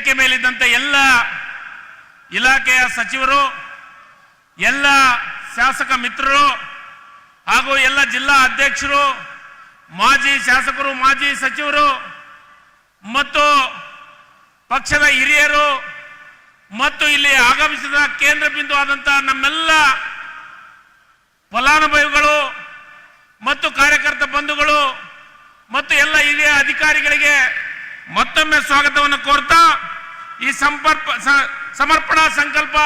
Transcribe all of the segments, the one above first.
ವೇದಿಕೆ ಮೇಲಿದ್ದಂಥ ಎಲ್ಲ ಇಲಾಖೆಯ ಸಚಿವರು, ಎಲ್ಲ ಶಾಸಕ ಮಿತ್ರರು ಹಾಗೂ ಎಲ್ಲ ಜಿಲ್ಲಾ ಅಧ್ಯಕ್ಷರು, ಮಾಜಿ ಶಾಸಕರು, ಮಾಜಿ ಸಚಿವರು ಮತ್ತು ಪಕ್ಷದ ಹಿರಿಯರು ಮತ್ತು ಇಲ್ಲಿ ಆಗಮಿಸಿದ ಕೇಂದ್ರ ಬಿಂದು ಆದಂತಹ ನಮ್ಮೆಲ್ಲ ಫಲಾನುಭವಿಗಳು ಮತ್ತು ಕಾರ್ಯಕರ್ತ ಬಂಧುಗಳು ಮತ್ತು ಎಲ್ಲ ಹಿರಿಯ ಅಧಿಕಾರಿಗಳಿಗೆ ಮತ್ತೊಮ್ಮೆ ಸ್ವಾಗತವನ್ನು ಕೋರ್ತಾ ಈ ಸಮರ್ಪಣಾ ಸಂಕಲ್ಪ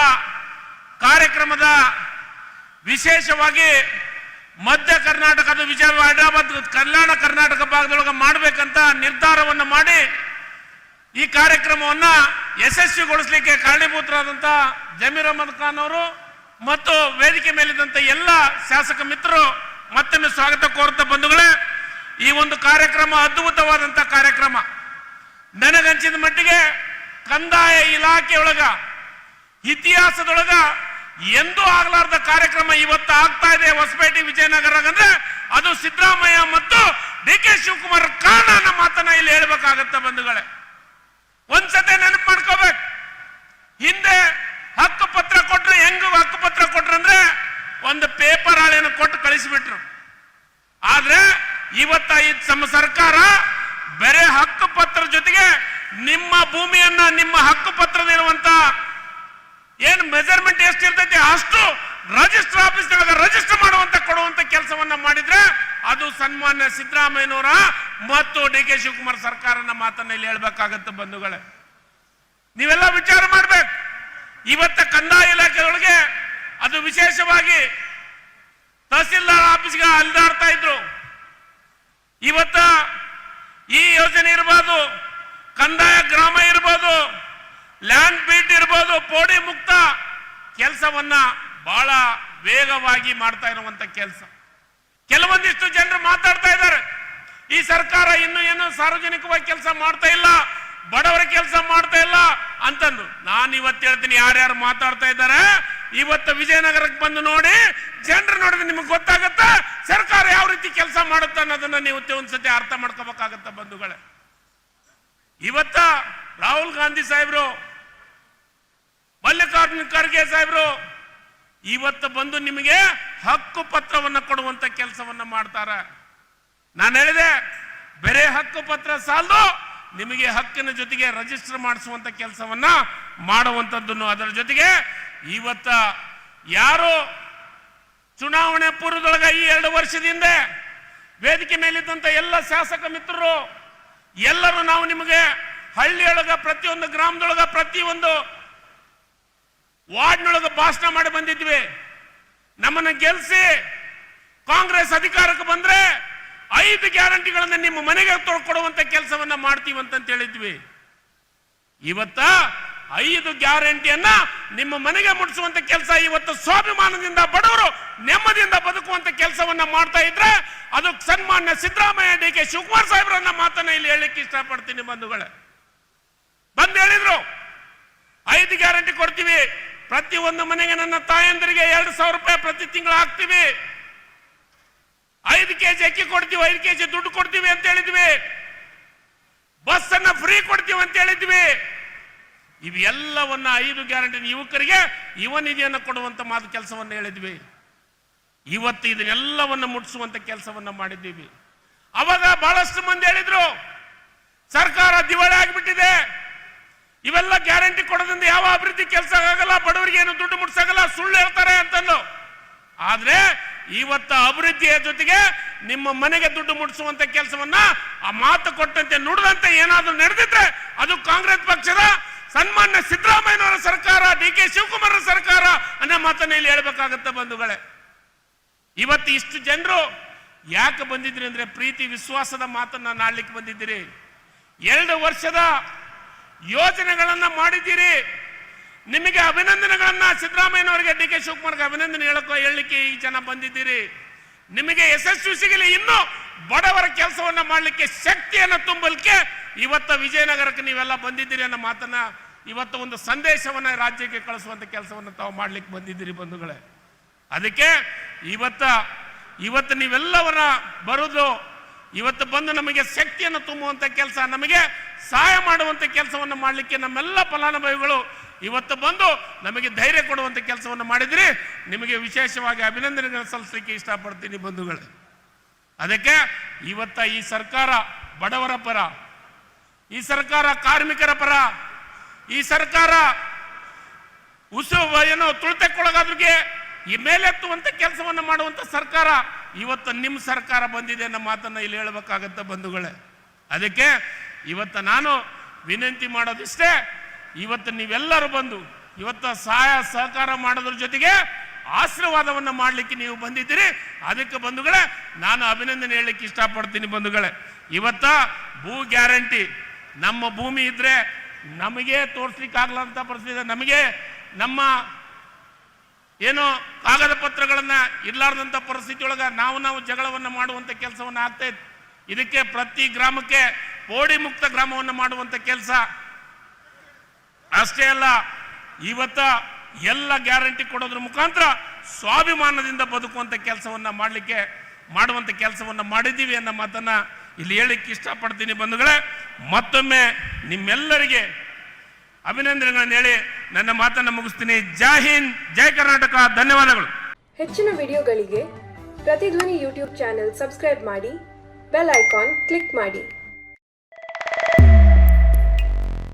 ಕಾರ್ಯಕ್ರಮದ ವಿಶೇಷವಾಗಿ ಮಧ್ಯ ಕರ್ನಾಟಕದ ವಿಜಯವಾಡ ಹೈದರಾಬಾದ್ ಕಲ್ಯಾಣ ಕರ್ನಾಟಕ ಭಾಗದೊಳಗೆ ಮಾಡಬೇಕಂತ ನಿರ್ಧಾರವನ್ನು ಮಾಡಿ ಈ ಕಾರ್ಯಕ್ರಮವನ್ನ ಯಶಸ್ವಿಗೊಳಿಸಲಿಕ್ಕೆ ಕಾರಣೀಭೂತರಾದಂಥ ಜಮೀರ್ ಅಹಮದ್ ಖಾನ್ ಅವರು ಮತ್ತು ವೇದಿಕೆ ಮೇಲಿದ್ದಂಥ ಎಲ್ಲ ಶಾಸಕ ಮಿತ್ರರು ಮತ್ತೊಮ್ಮೆ ಸ್ವಾಗತ ಕೋರುತ್ತಾ ಬಂಧುಗಳೇ, ಈ ಒಂದು ಕಾರ್ಯಕ್ರಮ ಅದ್ಭುತವಾದಂಥ ಕಾರ್ಯಕ್ರಮ. ನನಗಂಚಿದ ಮಟ್ಟಿಗೆ ಕಂದಾಯ ಇಲಾಖೆಯೊಳಗ ಇತಿಹಾಸದೊಳಗ ಎಂದೂ ಆಗಲಾರ್ದ ಕಾರ್ಯಕ್ರಮ ಇವತ್ತು ಆಗ್ತಾ ಇದೆ ಹೊಸಪೇಟೆ ವಿಜಯನಗರ ಅಂದ್ರೆ ಅದು ಸಿದ್ದರಾಮಯ್ಯ ಮತ್ತು ಡಿ.ಕೆ. ಶಿವಕುಮಾರ್ ಕಾರಣ ಅನ್ನೋ ಮಾತನ್ನ ಇಲ್ಲಿ ಹೇಳ್ಬೇಕಾಗತ್ತ ಬಂಧುಗಳೇ. ಒಂದ್ಸತಿ ನೆನಪು ಮಾಡ್ಕೋಬೇಕು, ಹಿಂದೆ ಹಕ್ಕು ಪತ್ರ ಕೊಟ್ರು. ಹೆಂಗ ಹಕ್ಕು ಪತ್ರ ಕೊಟ್ರು ಅಂದ್ರೆ ಒಂದು ಪೇಪರ್ ಹಾಳೆಯನ್ನು ಕೊಟ್ಟು ಕಳಿಸಿಬಿಟ್ರು. ಆದ್ರೆ ಇವತ್ತ ನಮ್ಮ ಸರ್ಕಾರ ಬೇರೆ ಹಕ್ಕು ಪತ್ರ ಜೊತೆಗೆ ನಿಮ್ಮ ಭೂಮಿಯನ್ನ ನಿಮ್ಮ ಹಕ್ಕು ಪತ್ರದಿರುವಂತ ಏನು ಮೆಜರ್ಮೆಂಟ್ ಎಷ್ಟಿರ್ತೈತಿ ಅಷ್ಟು ರಿಜಿಸ್ಟರ್ ಆಫೀಸ್ನೊಳಗೆ ರಿಜಿಸ್ಟರ್ ಮಾಡುವಂತ ಕೊಡುವಂತ ಕೆಲಸವನ್ನ ಮಾಡಿದ್ರೆ ಅದು ಸನ್ಮಾನ್ಯ ಸಿದ್ದರಾಮಯ್ಯನವರ ಮತ್ತು ಡಿ.ಕೆ. ಶಿವಕುಮಾರ್ ಸರ್ಕಾರನ ಮಾತನ್ನ ಇಲ್ಲಿ ಹೇಳ್ಬೇಕಾಗತ್ತೆ ಬಂಧುಗಳೇ. ನೀವೆಲ್ಲ ವಿಚಾರ ಮಾಡ್ಬೇಕು. ಇವತ್ತ ಕಂದಾಯ ಇಲಾಖೆಯೊಳಗೆ ಅದು ವಿಶೇಷವಾಗಿ ತಹಸೀಲ್ದಾರ್ ಆಫೀಸ್ಗೆ ಅಲ್ದಾಡ್ತಾ ಇದ್ರು. ಇವತ್ತ ಈ ಯೋಜನೆ ಇರಬಹುದು, ಕಂದಾಯ ಗ್ರಾಮ ಇರಬಹುದು, ಲ್ಯಾಂಡ್ ಬೀಟ್ ಇರಬಹುದು, ಪೋಡಿ ಮುಕ್ತ ಕೆಲಸವನ್ನ ಬಹಳ ವೇಗವಾಗಿ ಮಾಡ್ತಾ ಇರುವಂತ ಕೆಲಸ. ಕೆಲವೊಂದಿಷ್ಟು ಜನರು ಮಾತಾಡ್ತಾ ಇದ್ದಾರೆ, ಈ ಸರ್ಕಾರ ಇನ್ನು ಏನು ಸಾರ್ವಜನಿಕವಾಗಿ ಕೆಲಸ ಮಾಡ್ತಾ ಇಲ್ಲ, ಬಡವರ ಕೆಲಸ ಮಾಡ್ತಾ ಇಲ್ಲ ಅಂತಂದು. ನಾನು ಇವತ್ತು ಹೇಳ್ತೀನಿ, ಯಾರ್ಯಾರು ಮಾತಾಡ್ತಾ ಇದ್ದಾರೆ ಇವತ್ತು ವಿಜಯನಗರಕ್ಕೆ ಬಂದು ನೋಡಿ, ಜನರು ನೋಡಿದ್ರೆ ನಿಮಗೆ ಗೊತ್ತಾಗತ್ತ ಸರ್ಕಾರ ಯಾವ ರೀತಿ ಕೆಲಸ ಮಾಡುತ್ತೆ ಅನ್ನೋದನ್ನ ನೀವು ಒಂದ್ಸತಿ ಅರ್ಥ ಮಾಡ್ಕೋಬೇಕಾಗತ್ತ ಬಂಧುಗಳೇ. ಇವತ್ತ ರಾಹುಲ್ ಗಾಂಧಿ ಸಾಹೇಬ್ರು, ಮಲ್ಲಿಕಾರ್ಜುನ ಖರ್ಗೆ ಸಾಹೇಬ್ರು ಇವತ್ತು ಬಂದು ನಿಮಗೆ ಹಕ್ಕು ಪತ್ರವನ್ನ ಕೊಡುವಂತ ಕೆಲಸವನ್ನ ಮಾಡ್ತಾರ. ನಾನು ಹೇಳಿದೆ, ಬೇರೆ ಹಕ್ಕು ಪತ್ರ ಸಾಲದು, ನಿಮಗೆ ಹಕ್ಕಿನ ಜೊತೆಗೆ ರಿಜಿಸ್ಟರ್ ಮಾಡಿಸುವಂತ ಕೆಲಸವನ್ನ ಮಾಡುವಂತದ್ದನ್ನು. ಅದರ ಜೊತೆಗೆ ಇವತ್ತ ಯಾರು ಚುನಾವಣೆ ಪೂರ್ವದೊಳಗೆ ಈ 2 ವರ್ಷದಿಂದ ವೇದಿಕೆ ಮೇಲಿದ್ದಂತ ಎಲ್ಲ ಶಾಸಕ ಮಿತ್ರರು ಎಲ್ಲರೂ ನಾವು ನಿಮಗೆ ಹಳ್ಳಿಯೊಳಗ ಪ್ರತಿಯೊಂದು ಗ್ರಾಮದೊಳಗ ಪ್ರತಿಯೊಂದು ವಾರ್ಡ್ನೊಳಗ ಭಾಷಣ ಮಾಡಿ ಬಂದಿದ್ವಿ. ನಮ್ಮನ್ನ ಗೆಲ್ಸಿ ಕಾಂಗ್ರೆಸ್ ಅಧಿಕಾರಕ್ಕೆ ಬಂದ್ರೆ 5 ಗ್ಯಾರಂಟಿಗಳನ್ನ ನಿಮ್ಮ ಮನೆಗೆ ಕೊಡುವಂತ ಕೆಲಸವನ್ನ ಮಾಡ್ತೀವಿ ಅಂತ ಹೇಳಿದ್ವಿ. ಇವತ್ತ 5 ಗ್ಯಾರಂಟಿಯನ್ನ ನಿಮ್ಮ ಮನೆಗೆ ಮುಟ್ಟಿಸುವಂತ ಕೆಲಸ, ಇವತ್ತು ಸ್ವಾಭಿಮಾನದಿಂದ ಬಡವರು ನೆಮ್ಮದಿಯಿಂದ ಬದುಕುವಂತ ಕೆಲಸವನ್ನ ಮಾಡ್ತಾ ಇದ್ರೆ ಅದು ಸನ್ಮಾನ್ಯ ಸಿದ್ದರಾಮಯ್ಯ, ಡಿ.ಕೆ. ಶಿವಕುಮಾರ್ ಸಾಹೇಬ್ರನ್ನ ಮಾತನ್ನ ಇಲ್ಲಿ ಹೇಳಲಿಕ್ಕೆ ಇಷ್ಟಪಡ್ತೀನಿ ಬಂಧುಗಳೇ. ಬಂದು ಹೇಳಿದ್ರು 5 ಗ್ಯಾರಂಟಿ ಕೊಡ್ತೀವಿ, ಪ್ರತಿ ಒಂದು ಮನೆಗೆ ನನ್ನ ತಾಯಂದರಿಗೆ 2,000 ರೂಪಾಯಿ ಪ್ರತಿ ತಿಂಗಳು ಹಾಕ್ತೀವಿ, 5 ಕೆಜಿ ಅಕ್ಕಿ ಕೊಡ್ತೀವಿ, 5 ಕೆಜಿ ದುಡ್ಡು ಕೊಡ್ತೀವಿ ಅಂತ ಹೇಳಿದ್ವಿ, ಬಸ್ ಅನ್ನ ಫ್ರೀ ಕೊಡ್ತೀವಿ ಅಂತ ಹೇಳಿದ್ವಿ. ಇವೆಲ್ಲವನ್ನ 5 ಗ್ಯಾರಂಟಿ ಯುವಕರಿಗೆ ಯುವ ನಿಧಿಯನ್ನು ಕೊಡುವಂತ ಮಾತು ಕೆಲಸವನ್ನ ಹೇಳಿದ್ವಿ. ಇವತ್ತು ಇದನ್ನೆಲ್ಲವನ್ನ ಮುಟ್ಟಿಸುವಂತ ಕೆಲಸವನ್ನ ಮಾಡಿದ್ದೀವಿ. ಅವಾಗ ಬಹಳಷ್ಟು ಮಂದಿ ಹೇಳಿದ್ರು ಸರ್ಕಾರ ದಿವಾಳಿ ಆಗಿಬಿಟ್ಟಿದೆ, ಇವೆಲ್ಲ ಗ್ಯಾರಂಟಿ ಕೊಡೋದ್ರಿಂದ ಯಾವ ಅಭಿವೃದ್ಧಿ ಕೆಲಸ ಆಗಲ್ಲ, ಬಡವರಿಗೆ ಏನು ದುಡ್ಡು ಮುಟ್ಸಾಗಲ್ಲ, ಸುಳ್ಳು ಹೇಳ್ತಾರೆ ಅಂತಂದು. ಆದ್ರೆ ಇವತ್ತು ಅಭಿವೃದ್ಧಿಯ ಜೊತೆಗೆ ನಿಮ್ಮ ಮನೆಗೆ ದುಡ್ಡು ಮುಟ್ಟಿಸುವಂತ ಕೆಲಸವನ್ನ ಆ ಮಾತು ಕೊಟ್ಟಂತೆ ನುಡಿದಂತೆ ಏನಾದ್ರೂ ನಡೆದಿದ್ರೆ ಅದು ಕಾಂಗ್ರೆಸ್ ಪಕ್ಷದ ಸನ್ಮಾನ್ಯ ಸಿದ್ದರಾಮಯ್ಯನವರ ಸರ್ಕಾರ, ಡಿ.ಕೆ. ಶಿವಕುಮಾರ್ ಸರ್ಕಾರ ಅನ್ನೋ ಮಾತನ್ನ ಇಲ್ಲಿ ಹೇಳ್ಬೇಕಾಗತ್ತೆ ಬಂಧುಗಳೇ. ಇವತ್ತು ಇಷ್ಟು ಜನರು ಯಾಕೆ ಬಂದಿದ್ರಿ ಅಂದ್ರೆ ಪ್ರೀತಿ ವಿಶ್ವಾಸದ ಮಾತನ್ನ ನಾಡ್ಲಿಕ್ಕೆ ಬಂದಿದ್ದೀರಿ. 2 ವರ್ಷದ ಯೋಜನೆಗಳನ್ನ ಮಾಡಿದ್ದೀರಿ. ನಿಮಗೆ ಅಭಿನಂದನೆಗಳನ್ನ ಸಿದ್ದರಾಮಯ್ಯನವರಿಗೆ, ಡಿ.ಕೆ. ಶಿವಕುಮಾರ್ಗೆ ಅಭಿನಂದನೆ ಹೇಳಲಿಕ್ಕೆ ಈ ಜನ ಬಂದಿದ್ದೀರಿ. ನಿಮಗೆ ಯಶಸ್ವಿ ಸಿಗಲಿ, ಇನ್ನು ಬಡವರ ಕೆಲಸವನ್ನ ಮಾಡಲಿಕ್ಕೆ ಶಕ್ತಿಯನ್ನ ತುಂಬಲಿಕ್ಕೆ ಇವತ್ತು ವಿಜಯನಗರಕ್ಕೆ ನೀವೆಲ್ಲ ಬಂದಿದ್ದೀರಿ ಅನ್ನೋ ಮಾತನ್ನ, ಇವತ್ತು ಒಂದು ಸಂದೇಶವನ್ನ ರಾಜ್ಯಕ್ಕೆ ಕಳಿಸುವಂತ ಕೆಲಸವನ್ನು ತಾವು ಮಾಡ್ಲಿಕ್ಕೆ ಬಂದಿದ್ದೀರಿ ಬಂಧುಗಳೇ. ಅದಕ್ಕೆ ಇವತ್ತು ನೀವೆಲ್ಲವರ ಬರುವುದು, ಇವತ್ತು ಬಂದು ನಮಗೆ ಶಕ್ತಿಯನ್ನು ತುಂಬುವಂತ ಕೆಲಸ, ನಮಗೆ ಸಹಾಯ ಮಾಡುವಂಥ ಕೆಲಸವನ್ನು ಮಾಡಲಿಕ್ಕೆ ನಮ್ಮೆಲ್ಲ ಫಲಾನುಭವಿಗಳು ಇವತ್ತು ಬಂದು ನಮಗೆ ಧೈರ್ಯ ಕೊಡುವಂಥ ಕೆಲಸವನ್ನು ಮಾಡಿದ್ರಿ. ನಿಮಗೆ ವಿಶೇಷವಾಗಿ ಅಭಿನಂದನೆಗಳನ್ನು ಸಲ್ಲಿಸಲಿಕ್ಕೆ ಇಷ್ಟಪಡ್ತೀನಿ ಬಂಧುಗಳೇ. ಅದಕ್ಕೆ ಇವತ್ತ ಈ ಸರ್ಕಾರ ಬಡವರ ಪರ, ಈ ಸರ್ಕಾರ ಕಾರ್ಮಿಕರ ಪರ, ಈ ಸರ್ಕಾರ ಏನು ತುಳಿತಕ್ಕೊಳಗಾದ್ರಿಗೆ ಈ ಮೇಲೆತ್ತುವಂತ ಕೆಲಸವನ್ನು ಮಾಡುವಂತ ಸರ್ಕಾರ ಇವತ್ತು ನಿಮ್ಮ ಸರ್ಕಾರ ಬಂದಿದೆ ಅನ್ನೋ ಮಾತನ್ನ ಇಲ್ಲಿ ಹೇಳಬೇಕಾಗತ್ತೆ ಬಂಧುಗಳೇ. ಅದಕ್ಕೆ ಇವತ್ತು ನಾನು ವಿನಂತಿ ಮಾಡೋದಿಷ್ಟೇ, ಇವತ್ತು ನೀವೆಲ್ಲರೂ ಬಂದು ಇವತ್ತು ಸಹಾಯ ಸಹಕಾರ ಮಾಡೋದ್ರ ಜೊತೆಗೆ ಆಶೀರ್ವಾದವನ್ನು ಮಾಡಲಿಕ್ಕೆ ನೀವು ಬಂದಿದ್ದೀರಿ. ಅದಕ್ಕೆ ಬಂಧುಗಳೇ ನಾನು ಅಭಿನಂದನೆ ಹೇಳಲಿಕ್ಕೆ ಇಷ್ಟಪಡ್ತೀನಿ ಬಂಧುಗಳೇ. ಇವತ್ತ ಭೂ ಗ್ಯಾರಂಟಿ, ನಮ್ಮ ಭೂಮಿ ಇದ್ರೆ ನಮಗೆ ತೋರಿಸ್ಲಿಕ್ಕೆ ಆಗ್ಲಂತ ಪರಿಸ್ಥಿತಿ, ನಮಗೆ ನಮ್ಮ ಏನು ಕಾಗದ ಪತ್ರಗಳನ್ನ ಇರ್ಲಾರ್ದಂಥ ಪರಿಸ್ಥಿತಿ ಒಳಗೆ ನಾವು ಜಗಳವನ್ನು ಮಾಡುವಂಥ ಕೆಲಸವನ್ನು ಆಗ್ತಾ ಇತ್ತು. ಇದಕ್ಕೆ ಪ್ರತಿ ಗ್ರಾಮಕ್ಕೆ ಪೋಡಿ ಮುಕ್ತ ಗ್ರಾಮವನ್ನು ಮಾಡುವಂಥ ಕೆಲಸ ಅಷ್ಟೇ ಅಲ್ಲ, ಇವತ್ತ ಎಲ್ಲ ಗ್ಯಾರಂಟಿ ಕೊಡೋದ್ರ ಮುಖಾಂತರ ಸ್ವಾಭಿಮಾನದಿಂದ ಬದುಕುವಂಥ ಕೆಲಸವನ್ನು ಮಾಡುವಂಥ ಕೆಲಸವನ್ನು ಮಾಡಿದ್ದೀವಿ ಅನ್ನೋ ಮಾತನ್ನ ಇಲ್ಲಿ ಹೇಳಿಕ್ಕೆ ಇಷ್ಟಪಡ್ತೀನಿ ಬಂಧುಗಳೇ. ಮತ್ತೊಮ್ಮೆ ನಿಮ್ಮೆಲ್ಲರಿಗೆ ಅಭಿನಂದನೆಗಳನ್ನು ಹೇಳಿ ನನ್ನ ಮಾತನ್ನು ಮುಗಿಸ್ತೀನಿ. ಜೈ ಹಿಂದ್, ಜೈ ಕರ್ನಾಟಕ, ಧನ್ಯವಾದಗಳು. ಹೆಚ್ಚಿನ ವಿಡಿಯೋಗಳಿಗೆ ಪ್ರತಿಧ್ವನಿ ಯೂಟ್ಯೂಬ್ ಚಾನೆಲ್ ಸಬ್ಸ್ಕ್ರೈಬ್ ಮಾಡಿ, ಬೆಲ್ ಐಕಾನ್ ಕ್ಲಿಕ್ ಮಾಡಿ.